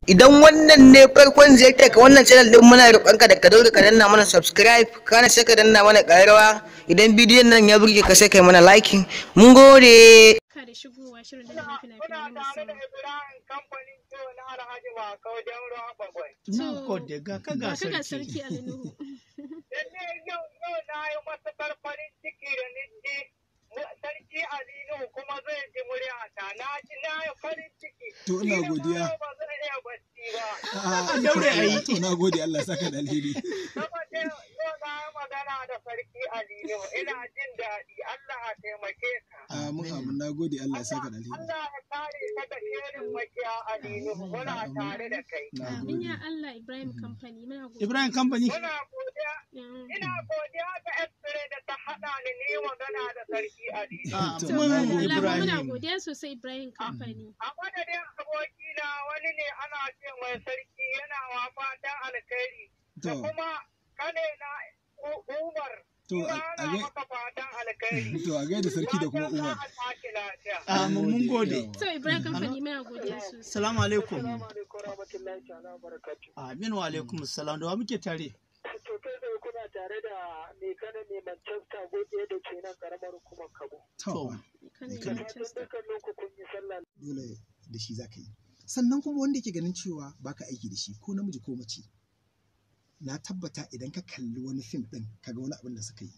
Idan wannan ne farkon ziyartar ka wannan channel din, muna roƙonka da ka daure ka danna mana subscribe, kana sai ka danna mana ƙararrawa. Idan bidiyon nan ya burge ka sai kai mana liking. Mun gode. Ka da shigowa shirin da fina-finai na musamman. Kamfanin Joe na Alhaji Waka wajen ruwa bagwai. Na gode ga ka ga sarki Ali Nuhu. Yau na yi matuƙar farin ciki da niji sarki Ali Nuhu kuma zai ji muryata. Na yi farin ciki. To ina godiya. Ba zan iya bacci ba. daure a yi. To na gode, Allah saka da alheri. Saboda yau na yi magana da sarki Ali Nuhu. Ina jin daɗi. Allah ya taimake ka. Amin, na gode, Allah saka da alheri. Allah ya kare ka da shirin makiya Ali Nuhu. Muna tare da kai. Amin ya Allah. Ibrahim Company muna godiya. Ibrahim Company. Ina godiya ga Estre da ta haɗa ni magana da sarki Ali. Muna godiya sosai Ibrahim Company. A madadin abokina wani ne ana ce mai sarki yana wa fatan alkhairi. Da kuma kane na Umar. To a gaida sarki da kuma Umar. Mun gode. So Ibrahim Company muna godiya sosai. Assalamu alaikum. Amin wa alaikum assalam. Da wa muke tare? To kai da kuna tare da mai kana mai Manchester gobe da ke nan karamar hukumar Kabo. To Dukkanin ku kun yi sallah. dole da shi zaka yi. Sannan kuma wanda yake ganin cewa baka aiki da shi ko namiji ko mace, na tabbata idan ka kalli wani fim din kaga wani abin da suka yi,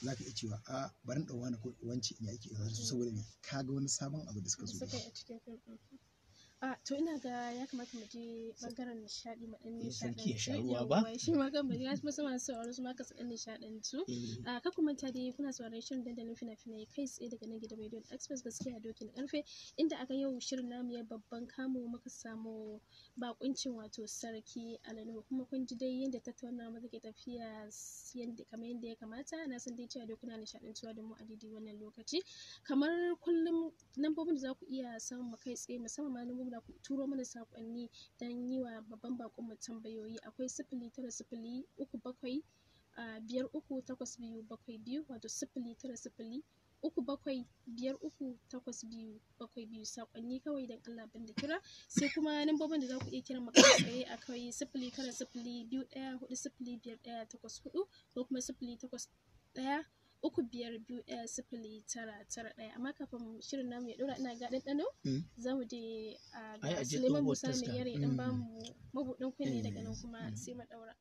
zaka iya cewa a bari in wani ko wance in yi aiki da su saboda me kaga wani sabon abu da suka zo. To ina ga ya kamata mu je bangaren nishadi mu dan nishadi. Sarki ya sha ruwa ba? Shi ma kan bari wasu masu sauraro su ma ka su dan nishadantu. Ka kuma ta dai kuna sauraron shirin dandalin fina-finai kai tsaye daga nan gidan Radio Express gaskiya dokin karfe, inda aka yau shirin namu ya babban kamo muka samu bakuncin wato sarki Ali Nuhu, kuma kun ji dai yadda tattaunawa mu take tafiya kamar yadda ya kamata. Na san dai cewa dai kuna nishadantuwa da mu a daidai wannan lokaci. Kamar kullum lambobin da za ku iya samun mu kai tsaye, musamman ma lambobin da ku turo mana sakonni don yi wa babban bakon mu tambayoyi, akwai 09035353822 wato 09037538272 sakonni kawai don Allah banda kira. Sai kuma lambobin da za ku iya kiran mu kai tsaye akwai 09021405184 ko kuma 08135210991. Amma kafin shirin namu ya dora ina ga ɗanɗano za mu je ga Suleiman Musa mai yare dan bamu mabuɗin kunne daga nan kuma sai mu daura.